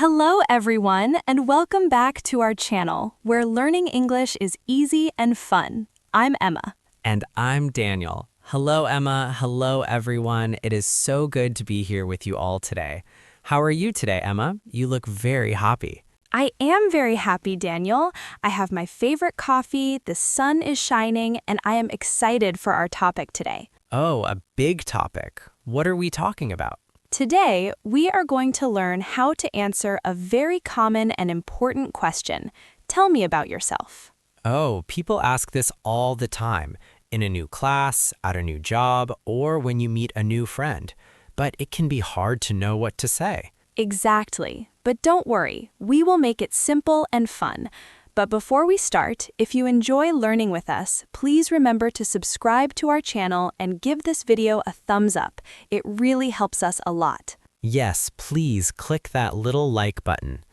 Hello, everyone, and welcome back to our channel, where learning English is easy and fun. I'm Emma. And I'm Daniel. Hello, Emma. Hello, everyone. It is so good to be here with you all today. How are you today, Emma? You look very happy. I am very happy, Daniel. I have my favorite coffee, the sun is shining, and I am excited for our topic today. Oh, a big topic. What are we talking about? Today, we are going to learn how to answer a very common and important question. Tell me about yourself. Oh, people ask this all the time, in a new class, at a new job, or when you meet a new friend. But it can be hard to know what to say. Exactly. But don't worry, we will make it simple and fun. But before we start, if you enjoy learning with us, please remember to subscribe to our channel and give this video a thumbs up. It really helps us a lot. Yes, please click that little like button.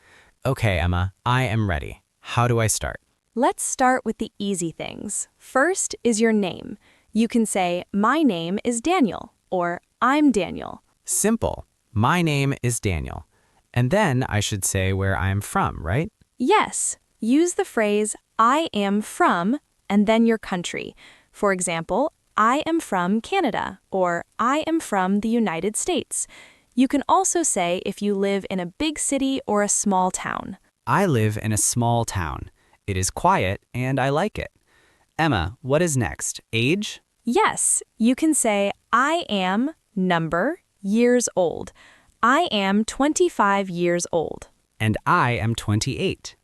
Okay, Emma, I am ready. How do I start? Let's start with the easy things. First is your name. You can say, "My name is Daniel," or "I'm Daniel." Simple. My name is Daniel. And then I should say where I'm from, right? Yes. Use the phrase, "I am from," and then your country. For example, "I am from Canada," or "I am from the United States." You can also say if you live in a big city or a small town. I live in a small town. It is quiet and I like it. Emma, what is next? Age? Yes, you can say, "I am," number, years old. I am 25 years old. And I am 28.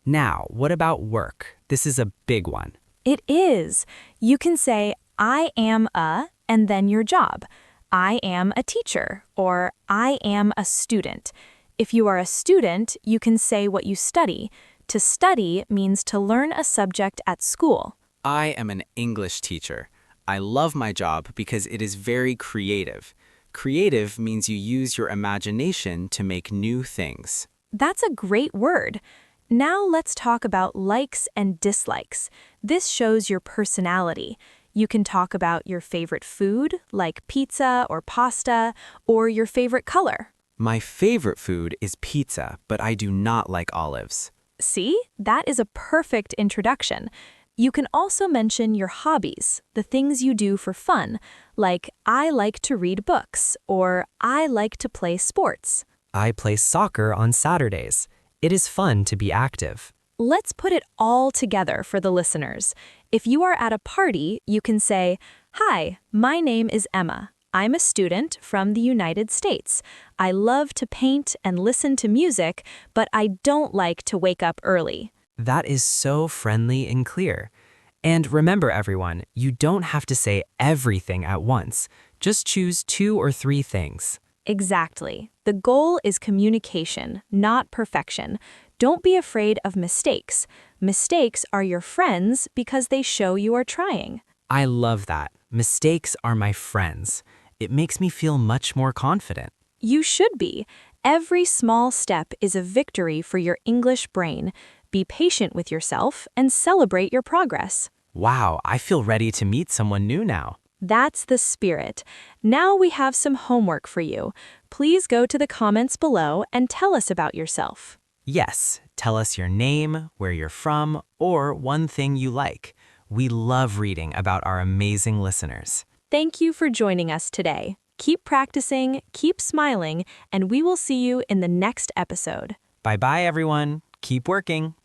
Now, what about work? This is a big one. It is. You can say, "I am a," and then your job. I am a teacher, or I am a student. If you are a student, you can say what you study. To study means to learn a subject at school. I am an English teacher. I love my job because it is very creative. Creative means you use your imagination to make new things. That's a great word. Now let's talk about likes and dislikes. This shows your personality. You can talk about your favorite food, like pizza or pasta, or your favorite color. My favorite food is pizza, but I do not like olives. See, that is a perfect introduction. You can also mention your hobbies, the things you do for fun, like "I like to read books," or "I like to play sports." I play soccer on Saturdays. It is fun to be active. Let's put it all together for the listeners. If you are at a party, you can say, "Hi, my name is Emma. I'm a student from the United States. I love to paint and listen to music, but I don't like to wake up early." That is so friendly and clear. And remember, everyone, you don't have to say everything at once. Just choose 2 or 3 things. Exactly. The goal is communication, not perfection. Don't be afraid of mistakes. Mistakes are your friends because they show you are trying. I love that. Mistakes are my friends. It makes me feel much more confident. You should be. Every small step is a victory for your English brain. Be patient with yourself and celebrate your progress. Wow, I feel ready to meet someone new now. That's the spirit. Now we have some homework for you. Please go to the comments below and tell us about yourself. Yes, tell us your name, where you're from, or one thing you like. We love reading about our amazing listeners. Thank you for joining us today. Keep practicing, keep smiling, and we will see you in the next episode. Bye-bye, everyone. Keep working.